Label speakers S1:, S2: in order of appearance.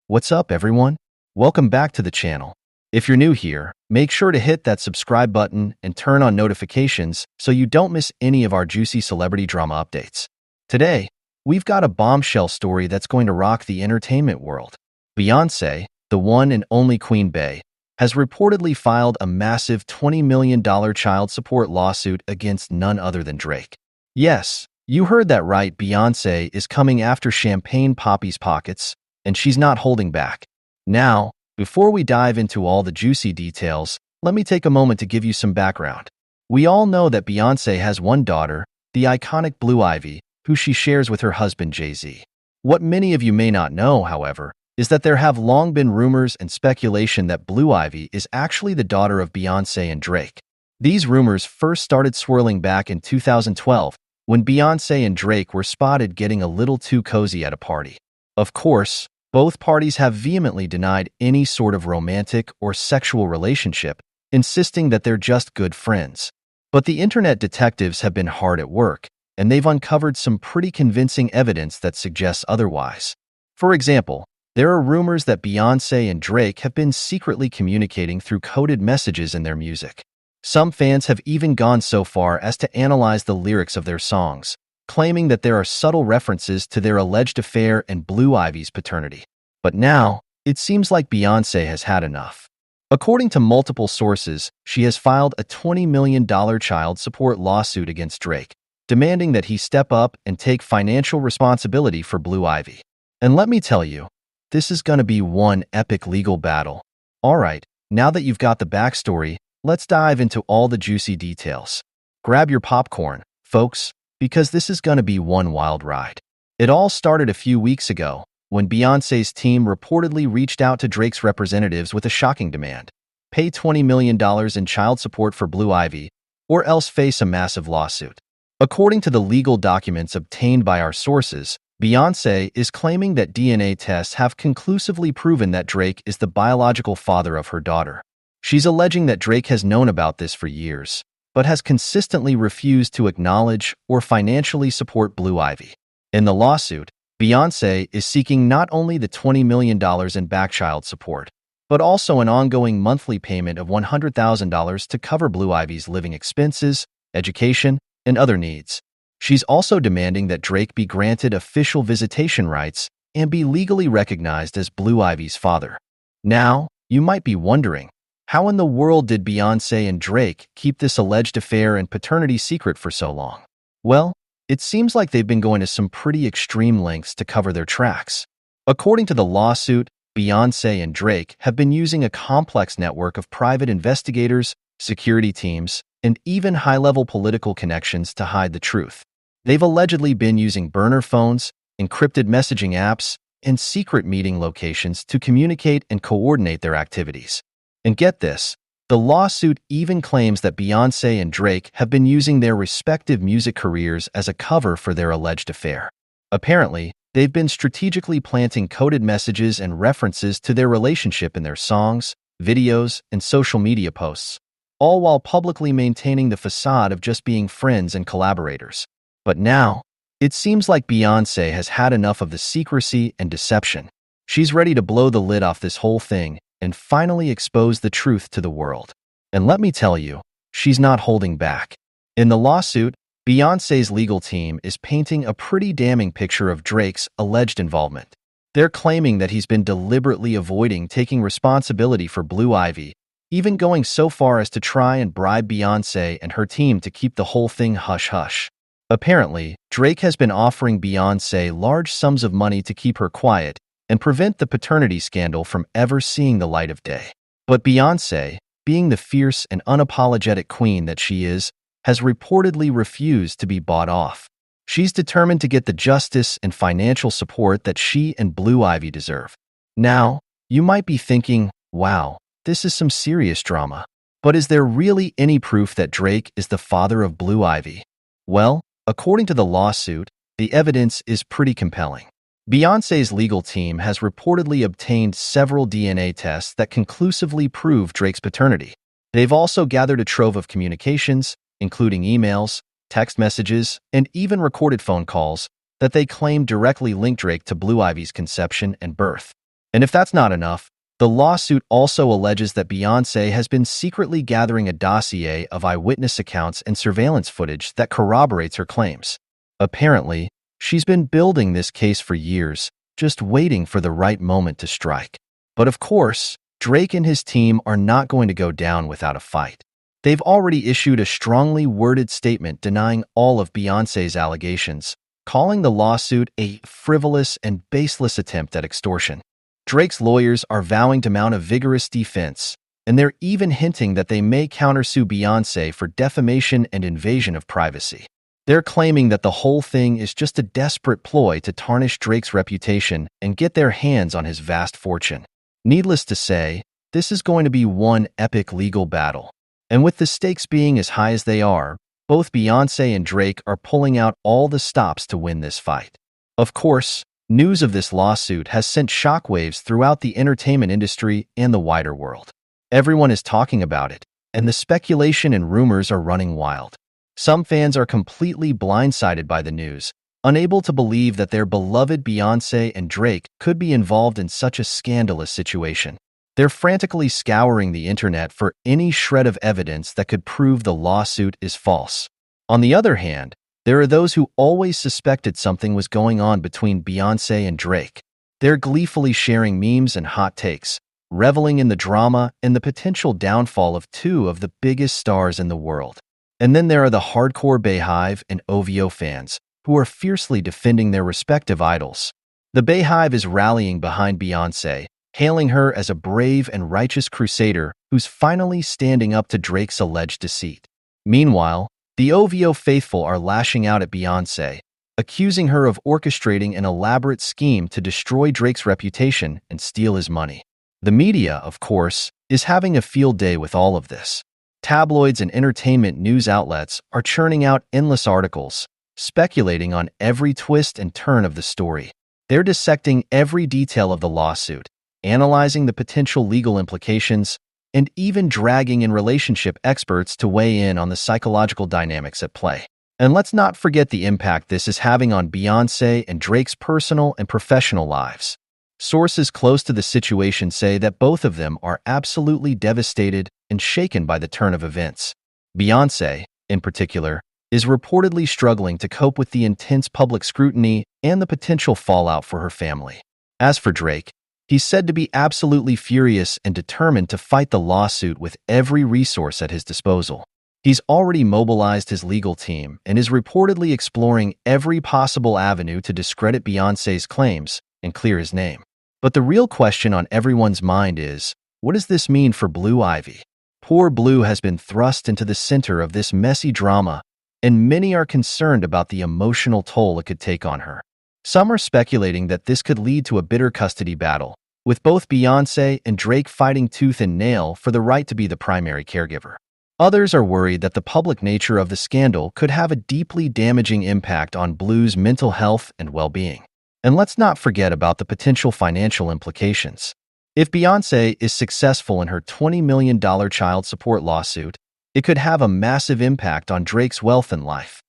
S1: What's up, everyone? Welcome back to the channel. If you're new here, make sure to hit that subscribe button and turn on notifications so you don't miss any of our juicy celebrity drama updates. Today, we've got a bombshell story that's going to rock the entertainment world. Beyonce, the one and only Queen Bey, has reportedly filed a massive $20 million child support lawsuit against none other than Drake. Yes, you heard that right. Beyonce is coming after Champagne Papi's pockets, and she's not holding back. Now, before we dive into all the juicy details, let me take a moment to give you some background. We all know that Beyonce has one daughter, the iconic Blue Ivy, who she shares with her husband Jay-Z. What many of you may not know, however, is that there have long been rumors and speculation that Blue Ivy is actually the daughter of Beyonce and Drake. These rumors first started swirling back in 2012, when Beyonce and Drake were spotted getting a little too cozy at a party. Of course, both parties have vehemently denied any sort of romantic or sexual relationship, insisting that they're just good friends. But the internet detectives have been hard at work, and they've uncovered some pretty convincing evidence that suggests otherwise. For example, there are rumors that Beyonce and Drake have been secretly communicating through coded messages in their music. Some fans have even gone so far as to analyze the lyrics of their songs, claiming that there are subtle references to their alleged affair and Blue Ivy's paternity. But now, it seems like Beyonce has had enough. According to multiple sources, she has filed a $20 million child support lawsuit against Drake, demanding that he step up and take financial responsibility for Blue Ivy. And let me tell you, this is going to be one epic legal battle. Alright, now that you've got the backstory, let's dive into all the juicy details. Grab your popcorn, folks, because this is going to be one wild ride. It all started a few weeks ago, when Beyonce's team reportedly reached out to Drake's representatives with a shocking demand: pay $20 million in child support for Blue Ivy, or else face a massive lawsuit. According to the legal documents obtained by our sources, Beyonce is claiming that DNA tests have conclusively proven that Drake is the biological father of her daughter. She's alleging that Drake has known about this for years, but has consistently refused to acknowledge or financially support Blue Ivy. In the lawsuit, Beyonce is seeking not only the $20 million in back child support, but also an ongoing monthly payment of $100,000 to cover Blue Ivy's living expenses, education, and other needs. She's also demanding that Drake be granted official visitation rights and be legally recognized as Blue Ivy's father. Now, you might be wondering, how in the world did Beyonce and Drake keep this alleged affair and paternity secret for so long? Well, it seems like they've been going to some pretty extreme lengths to cover their tracks. According to the lawsuit, Beyonce and Drake have been using a complex network of private investigators, security teams, and even high-level political connections to hide the truth. They've allegedly been using burner phones, encrypted messaging apps, and secret meeting locations to communicate and coordinate their activities. And get this, the lawsuit even claims that Beyonce and Drake have been using their respective music careers as a cover for their alleged affair. Apparently, they've been strategically planting coded messages and references to their relationship in their songs, videos, and social media posts, all while publicly maintaining the facade of just being friends and collaborators. But now, it seems like Beyonce has had enough of the secrecy and deception. She's ready to blow the lid off this whole thing and finally expose the truth to the world. And let me tell you, she's not holding back. In the lawsuit, Beyonce's legal team is painting a pretty damning picture of Drake's alleged involvement. They're claiming that he's been deliberately avoiding taking responsibility for Blue Ivy, even going so far as to try and bribe Beyonce and her team to keep the whole thing hush-hush. Apparently, Drake has been offering Beyonce large sums of money to keep her quiet and prevent the paternity scandal from ever seeing the light of day. But Beyonce, being the fierce and unapologetic queen that she is, has reportedly refused to be bought off. She's determined to get the justice and financial support that she and Blue Ivy deserve. Now, you might be thinking, wow, this is some serious drama. But is there really any proof that Drake is the father of Blue Ivy? Well, according to the lawsuit, the evidence is pretty compelling. Beyonce's legal team has reportedly obtained several DNA tests that conclusively prove Drake's paternity. They've also gathered a trove of communications, including emails, text messages, and even recorded phone calls that they claim directly link Drake to Blue Ivy's conception and birth. And if that's not enough, the lawsuit also alleges that Beyonce has been secretly gathering a dossier of eyewitness accounts and surveillance footage that corroborates her claims. Apparently, she's been building this case for years, just waiting for the right moment to strike. But of course, Drake and his team are not going to go down without a fight. They've already issued a strongly worded statement denying all of Beyonce's allegations, calling the lawsuit a frivolous and baseless attempt at extortion. Drake's lawyers are vowing to mount a vigorous defense, and they're even hinting that they may countersue Beyonce for defamation and invasion of privacy. They're claiming that the whole thing is just a desperate ploy to tarnish Drake's reputation and get their hands on his vast fortune. Needless to say, this is going to be one epic legal battle. And with the stakes being as high as they are, both Beyonce and Drake are pulling out all the stops to win this fight. Of course, news of this lawsuit has sent shockwaves throughout the entertainment industry and the wider world. Everyone is talking about it, and the speculation and rumors are running wild. Some fans are completely blindsided by the news, unable to believe that their beloved Beyonce and Drake could be involved in such a scandalous situation. They're frantically scouring the internet for any shred of evidence that could prove the lawsuit is false. On the other hand, there are those who always suspected something was going on between Beyonce and Drake. They're gleefully sharing memes and hot takes, reveling in the drama and the potential downfall of two of the biggest stars in the world. And then there are the hardcore Beyhive and OVO fans, who are fiercely defending their respective idols. The Beyhive is rallying behind Beyonce, hailing her as a brave and righteous crusader who's finally standing up to Drake's alleged deceit. Meanwhile, the OVO faithful are lashing out at Beyonce, accusing her of orchestrating an elaborate scheme to destroy Drake's reputation and steal his money. The media, of course, is having a field day with all of this. Tabloids and entertainment news outlets are churning out endless articles, speculating on every twist and turn of the story. They're dissecting every detail of the lawsuit, analyzing the potential legal implications, and even dragging in relationship experts to weigh in on the psychological dynamics at play. And let's not forget the impact this is having on Beyonce and Drake's personal and professional lives. Sources close to the situation say that both of them are absolutely devastated and shaken by the turn of events. Beyonce, in particular, is reportedly struggling to cope with the intense public scrutiny and the potential fallout for her family. As for Drake, he's said to be absolutely furious and determined to fight the lawsuit with every resource at his disposal. He's already mobilized his legal team and is reportedly exploring every possible avenue to discredit Beyonce's claims and clear his name. But the real question on everyone's mind is, what does this mean for Blue Ivy? Poor Blue has been thrust into the center of this messy drama, and many are concerned about the emotional toll it could take on her. Some are speculating that this could lead to a bitter custody battle, with both Beyonce and Drake fighting tooth and nail for the right to be the primary caregiver. Others are worried that the public nature of the scandal could have a deeply damaging impact on Blue's mental health and well-being. And let's not forget about the potential financial implications. If Beyonce is successful in her $20 million child support lawsuit, it could have a massive impact on Drake's wealth and life.